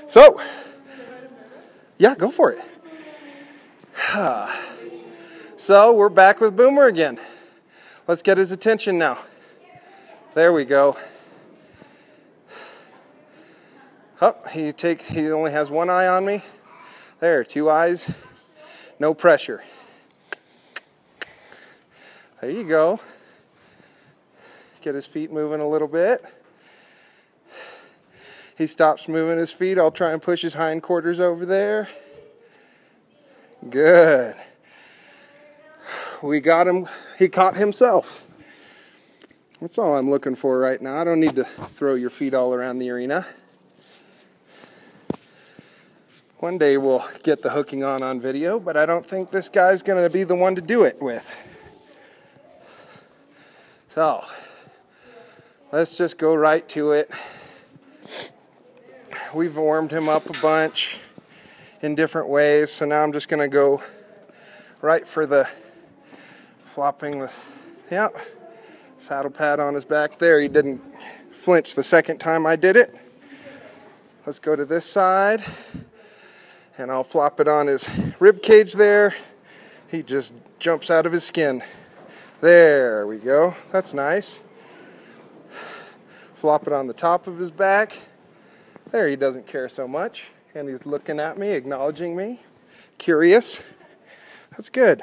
So, yeah, go for it. So, we're back with Boomer again. Let's get his attention now. There we go. Oh, he only has one eye on me. There, two eyes. No pressure. There you go. Get his feet moving a little bit. He stops moving his feet. I'll try and push his hindquarters over there. Good. We got him. He caught himself. That's all I'm looking for right now. I don't need to throw your feet all around the arena. One day we'll get the hooking on video, but I don't think this guy's going to be the one to do it with. So, let's just go right to it. We've warmed him up a bunch in different ways, so now I'm just going to go right for the flopping the, saddle pad on his back there. He didn't flinch the second time I did it. Let's go to this side, and I'll flop it on his rib cage there. He just jumps out of his skin. There we go. That's nice. Flop it on the top of his back. There, he doesn't care so much. And he's looking at me, acknowledging me. Curious. That's good.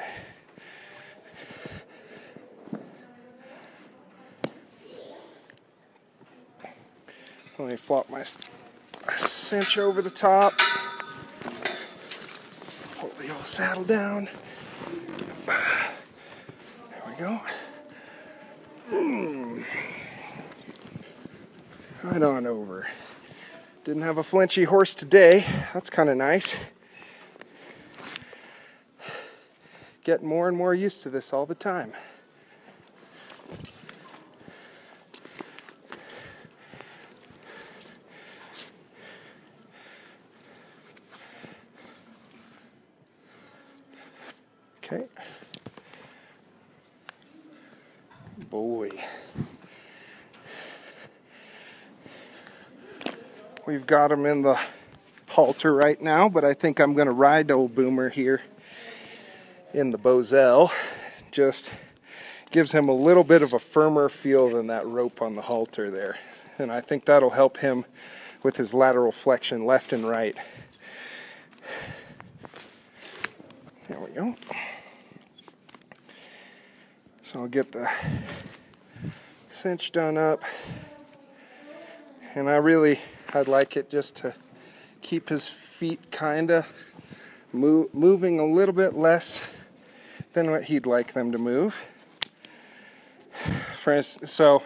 Let me flop my cinch over the top. Pull the old saddle down. There we go. Right on over. Didn't have a flinchy horse today. That's kind of nice. Getting more and more used to this all the time. Okay. Boy. We've got him in the halter right now, but I think I'm going to ride old Boomer here in the Bosal. Just gives him a little bit of a firmer feel than that rope on the halter there. And I think that'll help him with his lateral flexion left and right. There we go. So I'll get the cinch done up. And I'd like it just to keep his feet kind of moving a little bit less than what he'd like them to move. For instance, so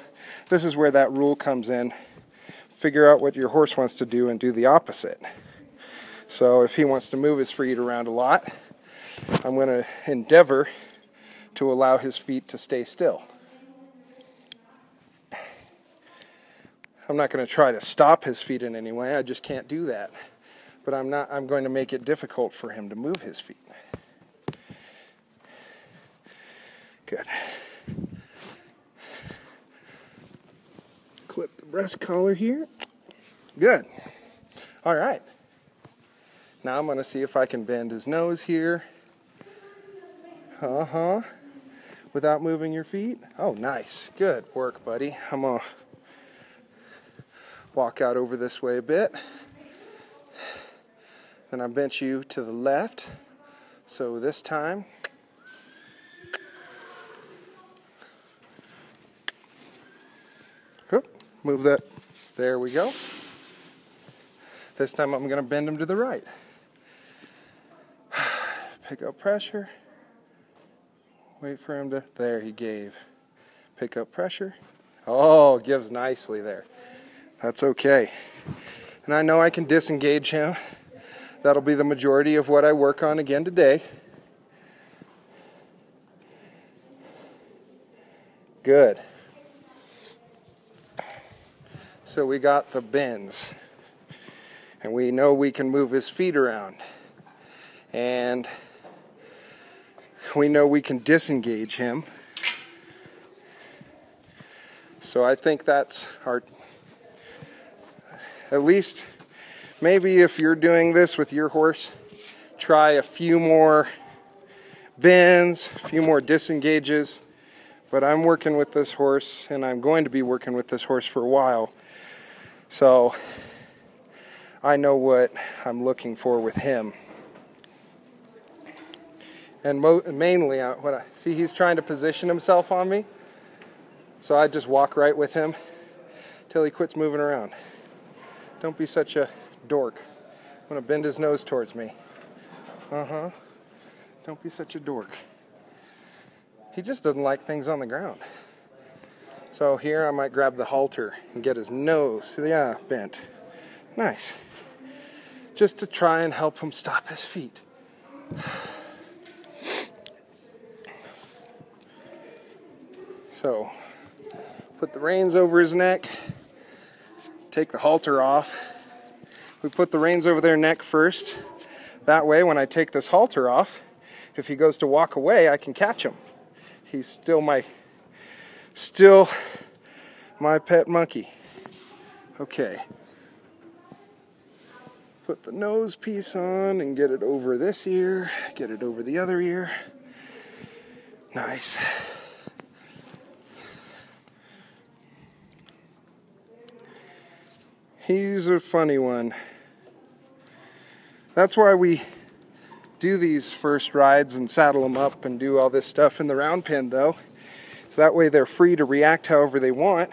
this is where that rule comes in. Figure out what your horse wants to do and do the opposite. So if he wants to move his feet around a lot, I'm going to endeavor to allow his feet to stay still. I'm not going to try to stop his feet in any way. I just can't do that. But I'm going to make it difficult for him to move his feet. Good. Clip the breast collar here. Good. All right. Now I'm going to see if I can bend his nose here. Without moving your feet. Oh, nice. Good work, buddy. I'm going to walk out over this way a bit. Then I bench you to the left. So this time, move that. There we go. This time I'm going to bend him to the right. Pick up pressure. Wait for him to, there he gave. Pick up pressure. Oh, gives nicely there. That's okay. And I know I can disengage him. That'll be the majority of what I work on again today. Good. So we got the bends. And we know we can move his feet around. And we know we can disengage him. So I think that's our, at least Maybe if you're doing this with your horse, try a few more bends, a few more disengages. But I'm working with this horse, and I'm going to be working with this horse for a while. So I know what I'm looking for with him. And mainly, see he's trying to position himself on me. So I just walk right with him till he quits moving around. Don't be such a dork. I'm gonna bend his nose towards me. Don't be such a dork. He just doesn't like things on the ground. So here I might grab the halter and get his nose, yeah, bent. Nice. Just to try and help him stop his feet. So, put the reins over his neck, take the halter off. We put the reins over their neck first. That way, when I take this halter off, if he goes to walk away, I can catch him. He's still my pet monkey. Okay. Put the nose piece on and get it over this ear, get it over the other ear. Nice. He's a funny one. That's why we do these first rides and saddle them up and do all this stuff in the round pen, though. So that way they're free to react however they want,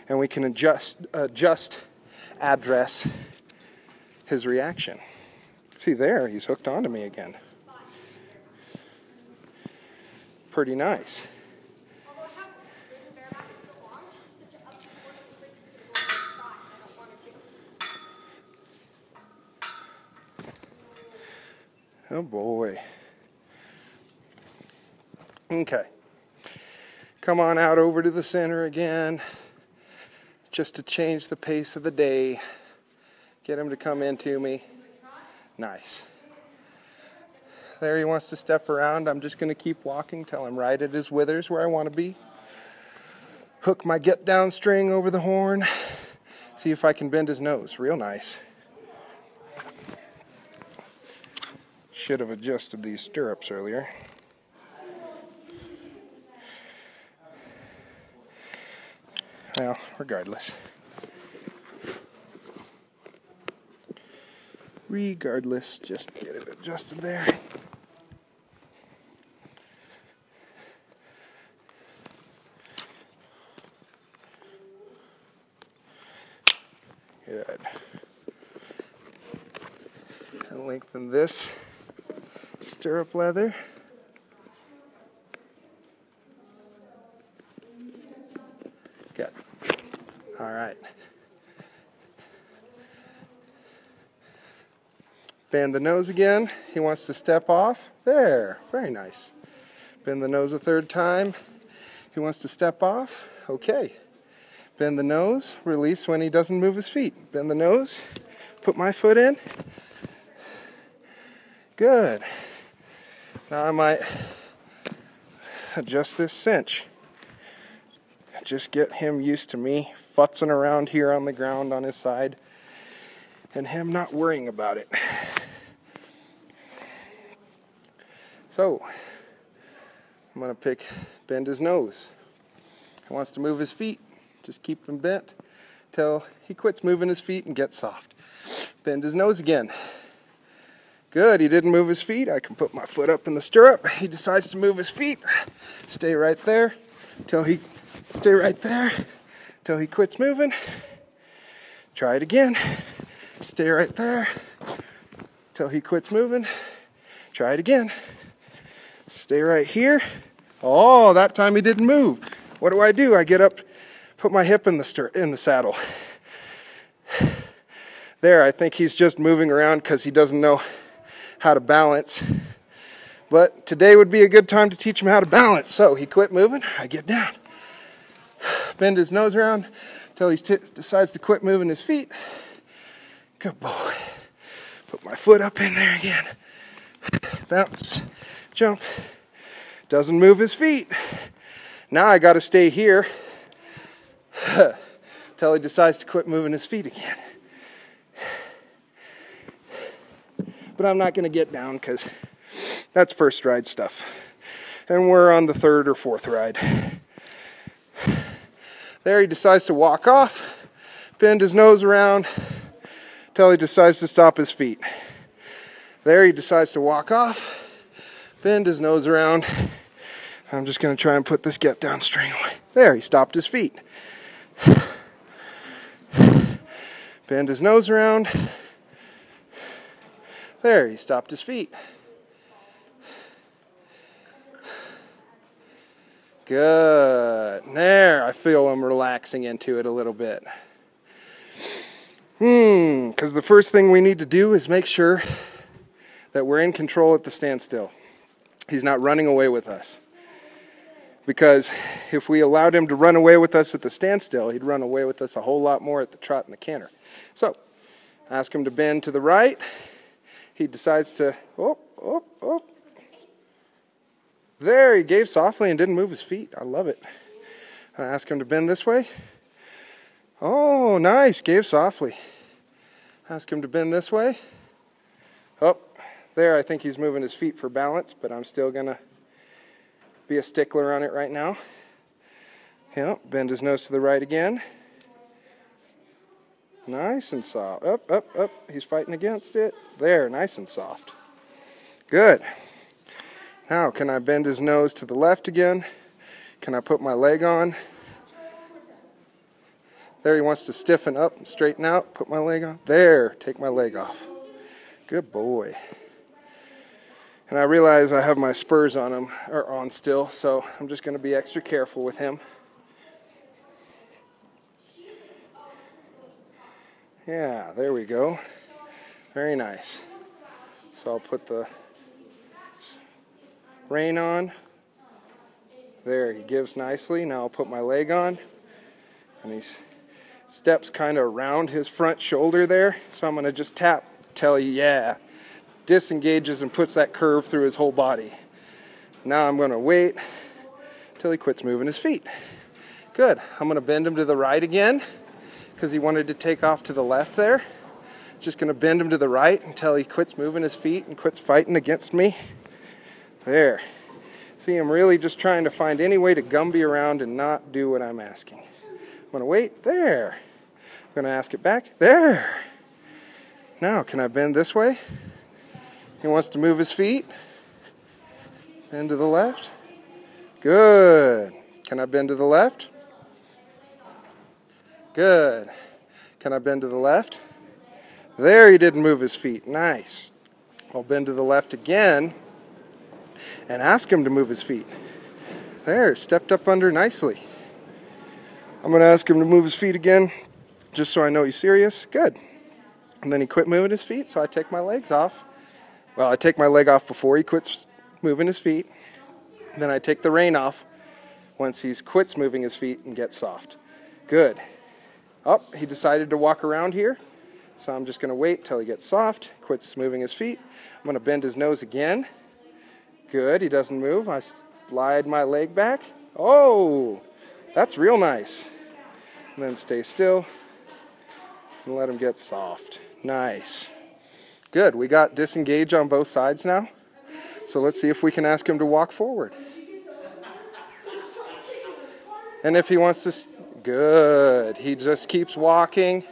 and we can address his reaction. See there, he's hooked onto me again. Pretty nice. Oh boy. Okay. Come on out over to the center again, just to change the pace of the day. Get him to come into me. Nice. There he wants to step around. I'm just going to keep walking till I'm right at his withers where I want to be. Hook my get down string over the horn. See if I can bend his nose. Real nice. Should have adjusted these stirrups earlier. Well, regardless. Just get it adjusted there. Good. And lengthen this stirrup leather. Good. All right. Bend the nose again. He wants to step off. There. Very nice. Bend the nose a third time. He wants to step off. Okay. Bend the nose. Release when he doesn't move his feet. Bend the nose. Put my foot in. Good. Now I might adjust this cinch. Just get him used to me futzing around here on the ground on his side and him not worrying about it. So, I'm going to bend his nose. He wants to move his feet. Just keep him bent till he quits moving his feet and gets soft. Bend his nose again. Good, he didn't move his feet. I can put my foot up in the stirrup. He decides to move his feet. Stay right there till he quits moving. Try it again. Stay right there till he quits moving. Try it again. Stay right here. Oh, that time he didn't move. What do? I get up, put my hip in the saddle. There, I think he's just moving around because he doesn't know how to balance. But today would be a good time to teach him how to balance. So he quit moving, I get down. Bend his nose around until he decides to quit moving his feet. Good boy. Put my foot up in there again. Bounce, jump. Doesn't move his feet. Now I got to stay here until he decides to quit moving his feet again. but I'm not going to get down because that's first ride stuff. And we're on the third or fourth ride. There he decides to walk off, bend his nose around until he decides to stop his feet. There he decides to walk off, bend his nose around. I'm just going to try and put this get down string away. There, he stopped his feet. Bend his nose around. There, he stopped his feet. Good. There, I feel him relaxing into it a little bit. Because the first thing we need to do is make sure that we're in control at the standstill. He's not running away with us. Because if we allowed him to run away with us at the standstill, he'd run away with us a whole lot more at the trot and the canter. So, ask him to bend to the right. He decides to, There, he gave softly and didn't move his feet. I love it. I ask him to bend this way. Oh, nice, gave softly. Ask him to bend this way. Oh, there, I think he's moving his feet for balance, but I'm still going to be a stickler on it right now. Yep, bend his nose to the right again. Nice and soft. Up. He's fighting against it. There, nice and soft. Good. Now, can I bend his nose to the left again? Can I put my leg on? There, he wants to stiffen up and straighten out. Put my leg on. There, take my leg off. Good boy. And I realize I have my spurs on him, or on still, so I'm just going to be extra careful with him. Yeah, there we go. Very nice. So I'll put the rein on. There, he gives nicely. Now I'll put my leg on. And he steps kind of around his front shoulder there. So I'm going to just tap, tell you, yeah. Disengages and puts that curve through his whole body. Now I'm going to wait till he quits moving his feet. Good. I'm going to bend him to the right again because he wanted to take off to the left there. Just going to bend him to the right until he quits moving his feet and quits fighting against me. There. See, I'm really just trying to find any way to Gumby around and not do what I'm asking. I'm going to wait. There. I'm going to ask it back. There. Now, can I bend this way? He wants to move his feet. Bend to the left. Good. Can I bend to the left? Good. Can I bend to the left? There, he didn't move his feet. Nice. I'll bend to the left again and ask him to move his feet. There, stepped up under nicely. I'm going to ask him to move his feet again just so I know he's serious. Good. And then he quit moving his feet, so I take my legs off. Well, I take my leg off before he quits moving his feet. Then I take the rein off once he quits moving his feet and gets soft. Good. Oh, he decided to walk around here. So I'm just going to wait till he gets soft, quits moving his feet. I'm going to bend his nose again. Good, he doesn't move. I slide my leg back. Oh, that's real nice. And then stay still and let him get soft. Nice. Good, we got disengage on both sides now. So let's see if we can ask him to walk forward. And if he wants to, good. He just keeps walking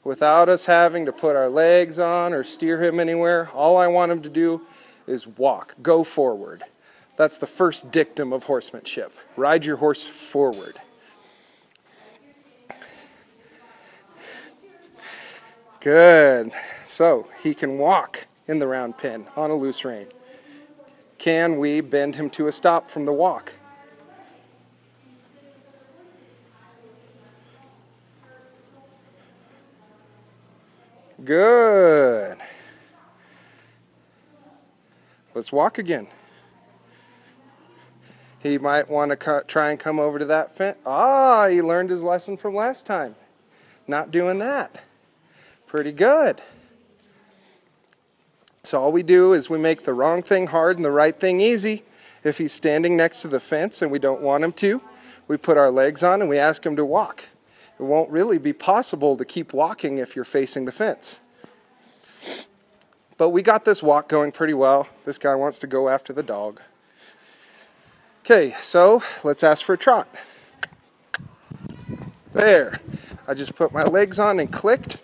without us having to put our legs on or steer him anywhere. All I want him to do is walk, go forward. That's the first dictum of horsemanship. Ride your horse forward. Good. So he can walk in the round pen on a loose rein. Can we bend him to a stop from the walk? Good. Let's walk again. He might want to try and come over to that fence. Ah, he learned his lesson from last time. Not doing that. Pretty good. So all we do is we make the wrong thing hard and the right thing easy. If he's standing next to the fence and we don't want him to, we put our legs on and we ask him to walk. It won't really be possible to keep walking if you're facing the fence. But we got this walk going pretty well. This guy wants to go after the dog. Okay, so let's ask for a trot. There. I just put my legs on and clicked,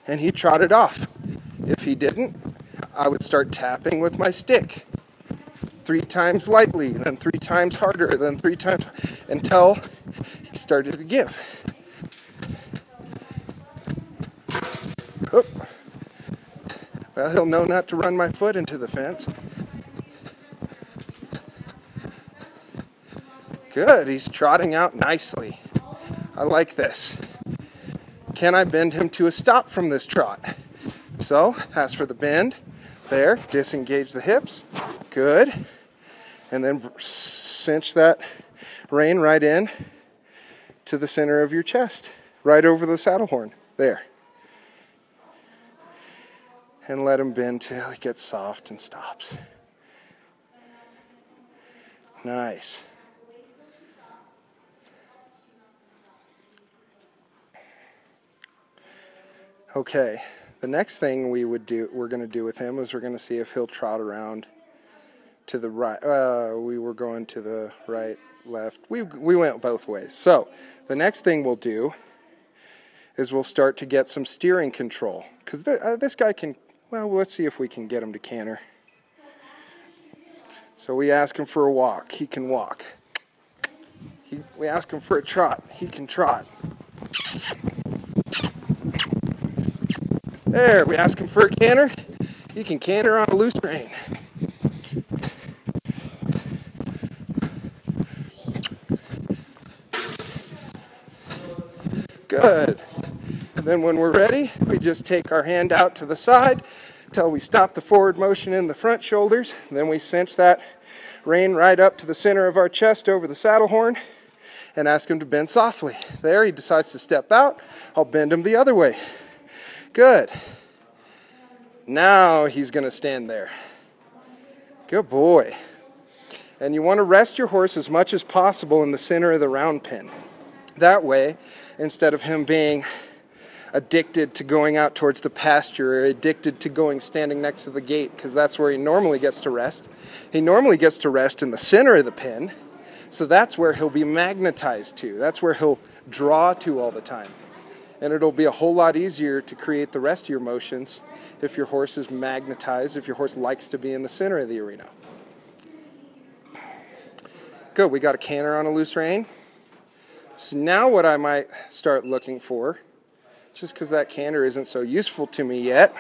and he trotted off. If he didn't, I would start tapping with my stick. 3 times lightly, then 3 times harder, then 3 times, until he started to give. Oop. Well, he'll know not to run my foot into the fence. Good, he's trotting out nicely. I like this. Can I bend him to a stop from this trot? So, ask for the bend. There, disengage the hips. Good. And then cinch that rein right in to the center of your chest, right over the saddle horn. There. And let him bend till it gets soft and stops. Nice. Okay, the next thing we're going to do with him is we're going to see if he'll trot around to the right. We were going to the right, left. We went both ways. So the next thing we'll do is we'll start to get some steering control. Because this guy can, well, let's see if we can get him to canter. So we ask him for a walk. He can walk. We ask him for a trot. He can trot. There, we ask him for a canter. He can canter on a loose rein. Good. And then when we're ready, we just take our hand out to the side until we stop the forward motion in the front shoulders. Then we cinch that rein right up to the center of our chest over the saddle horn and ask him to bend softly. There, he decides to step out. I'll bend him the other way. Good. Now he's going to stand there. Good boy. And you want to rest your horse as much as possible in the center of the round pen. That way, instead of him being addicted to going out towards the pasture or addicted to standing next to the gate, because that's where he normally gets to rest. He normally gets to rest in the center of the pen, so that's where he'll be magnetized to. That's where he'll draw to all the time. And it'll be a whole lot easier to create the rest of your motions if your horse is magnetized, if your horse likes to be in the center of the arena. Good, we got a canter on a loose rein. So now what I might start looking for, just because that canter isn't so useful to me yet,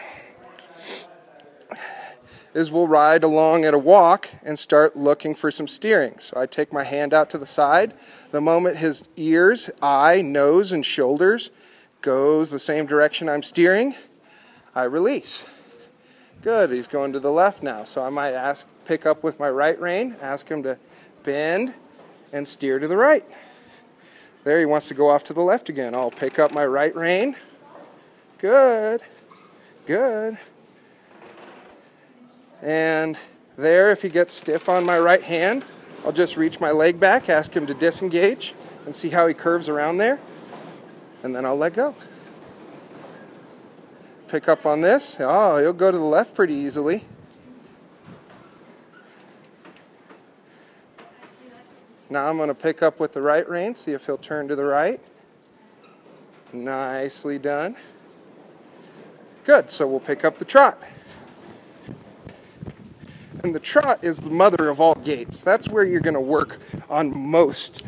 is we'll ride along at a walk and start looking for some steering. So I take my hand out to the side. The moment his ears, eye, nose, and shoulders goes the same direction I'm steering, I release. Good, he's going to the left now. So I might pick up with my right rein, ask him to bend and steer to the right. There, he wants to go off to the left again. I'll pick up my right rein. Good, good. And there, if he gets stiff on my right hand, I'll just reach my leg back, ask him to disengage, and see how he curves around there. And then I'll let go. Pick up on this. Oh, he'll go to the left pretty easily. Now I'm going to pick up with the right rein, see if he'll turn to the right. Nicely done. Good, so we'll pick up the trot. And the trot is the mother of all gaits. That's where you're going to work on most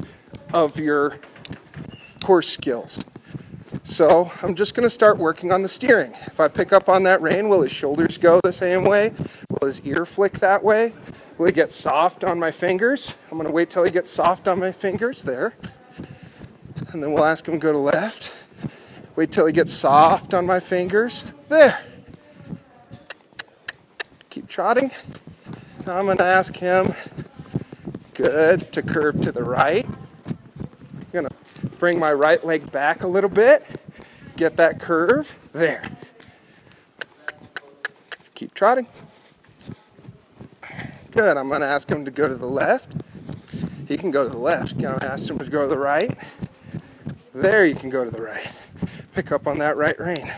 of your horse skills. So I'm just going to start working on the steering. If I pick up on that rein, will his shoulders go the same way? Will his ear flick that way? Will he get soft on my fingers? I'm going to wait till he gets soft on my fingers. There. And then we'll ask him to go to left. Wait till he gets soft on my fingers. There. Keep trotting. Now I'm going to ask him, good, to curve to the right. I'm going to bring my right leg back a little bit. Get that curve. There. Keep trotting. Good. I'm going to ask him to go to the left. He can go to the left. Going to ask him to go to the right. There, you can go to the right. Pick up on that right rein.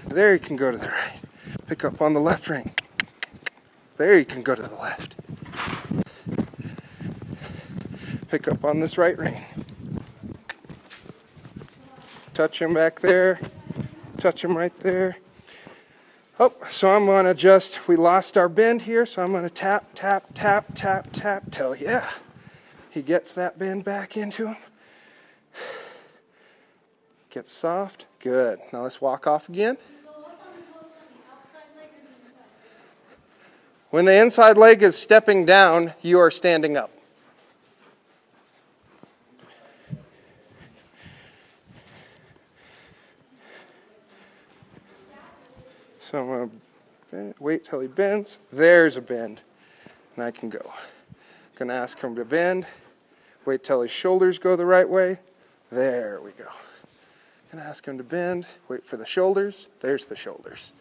There, you can go to the right. Pick up on the left rein. There, you can go to the left. Pick up on this right rein. Touch him back there. Touch him right there. Oh, so I'm going to just, we lost our bend here, so I'm going to tap, tap, tap, tap, tap, till, yeah, he gets that bend back into him. Gets soft. Good. Now let's walk off again. When the inside leg is stepping down, you are standing up. So I'm going to wait till he bends. There's a bend. And I can go. I'm going to ask him to bend. Wait till his shoulders go the right way. There we go. I'm going to ask him to bend. Wait for the shoulders. There's the shoulders.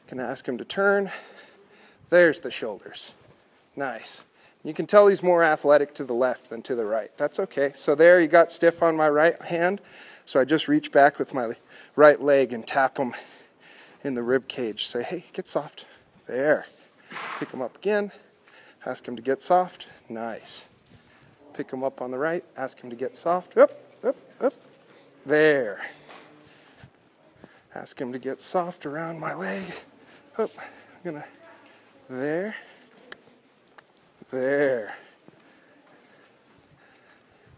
I'm going to ask him to turn. There's the shoulders. Nice. You can tell he's more athletic to the left than to the right. That's okay. So there, he got stiff on my right hand. So I just reach back with my right leg and tap him in the rib cage. Say, hey, get soft. There. Pick him up again. Ask him to get soft. Nice. Pick him up on the right. Ask him to get soft. Up, up, up. There. Ask him to get soft around my leg. Up. I'm gonna. There. There.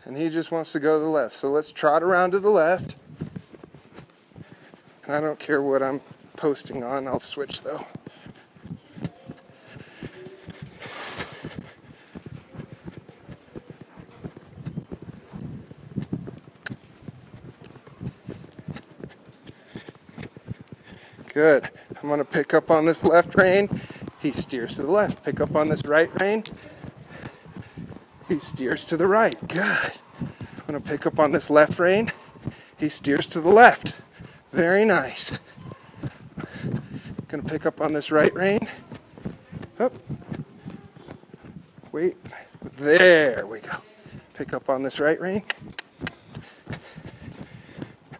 And he just wants to go to the left. So let's trot around to the left. And I don't care what I'm posting on. I'll switch though. Good. I'm going to pick up on this left rein. He steers to the left. Pick up on this right rein. He steers to the right. Good. I'm going to pick up on this left rein. He steers to the left. Very nice. Going to pick up on this right rein. Up. Wait. There we go. Pick up on this right rein.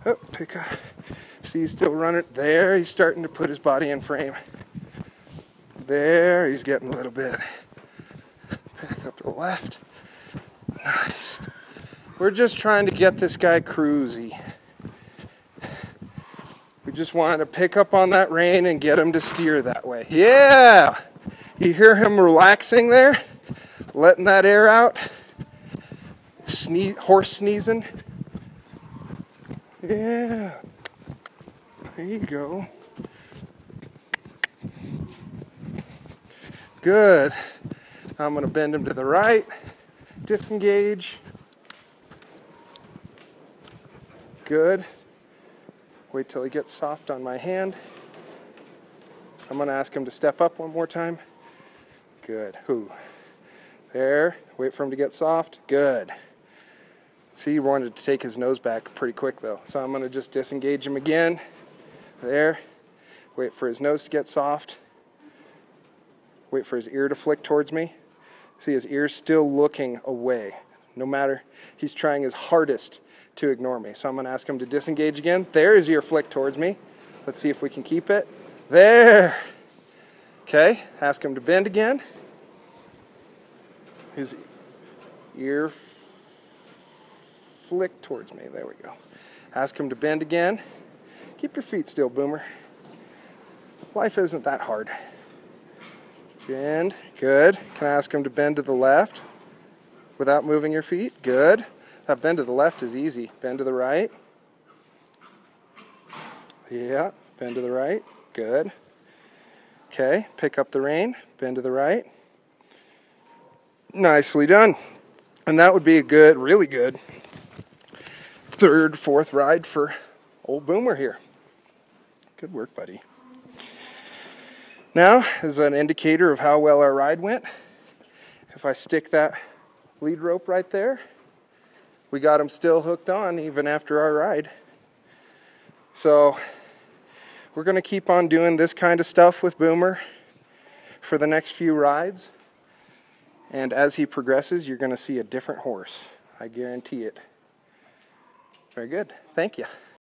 Up. Pick up. See, he's still running. There, he's starting to put his body in frame. There, he's getting a little bit. Pick up to the left. Nice. We're just trying to get this guy cruisy. We just wanted to pick up on that rein and get him to steer that way. Yeah! You hear him relaxing there? Letting that air out? Horse sneezing? Yeah. There you go. Good. I'm going to bend him to the right. Disengage. Good. Wait till he gets soft on my hand. I'm going to ask him to step up one more time. Good. Who? There. Wait for him to get soft. Good. See, he wanted to take his nose back pretty quick though. So I'm going to just disengage him again. There. Wait for his nose to get soft. Wait for his ear to flick towards me. See, his ear's still looking away. No matter, he's trying his hardest to ignore me. So I'm going to ask him to disengage again. There, his ear flicked towards me. Let's see if we can keep it. There. Okay, ask him to bend again. His ear flicked towards me. There we go. Ask him to bend again. Keep your feet still, Boomer. Life isn't that hard. Bend. Good. Can I ask him to bend to the left without moving your feet? Good. That bend to the left is easy. Bend to the right. Yeah. Bend to the right. Good. Okay. Pick up the rein. Bend to the right. Nicely done. And that would be a good, really good third, fourth ride for old Boomer here. Good work, buddy. Now, as an indicator of how well our ride went, if I stick that lead rope right there, we got him still hooked on even after our ride. So we're going to keep on doing this kind of stuff with Boomer for the next few rides. And as he progresses, you're going to see a different horse. I guarantee it. Very good. Thank you.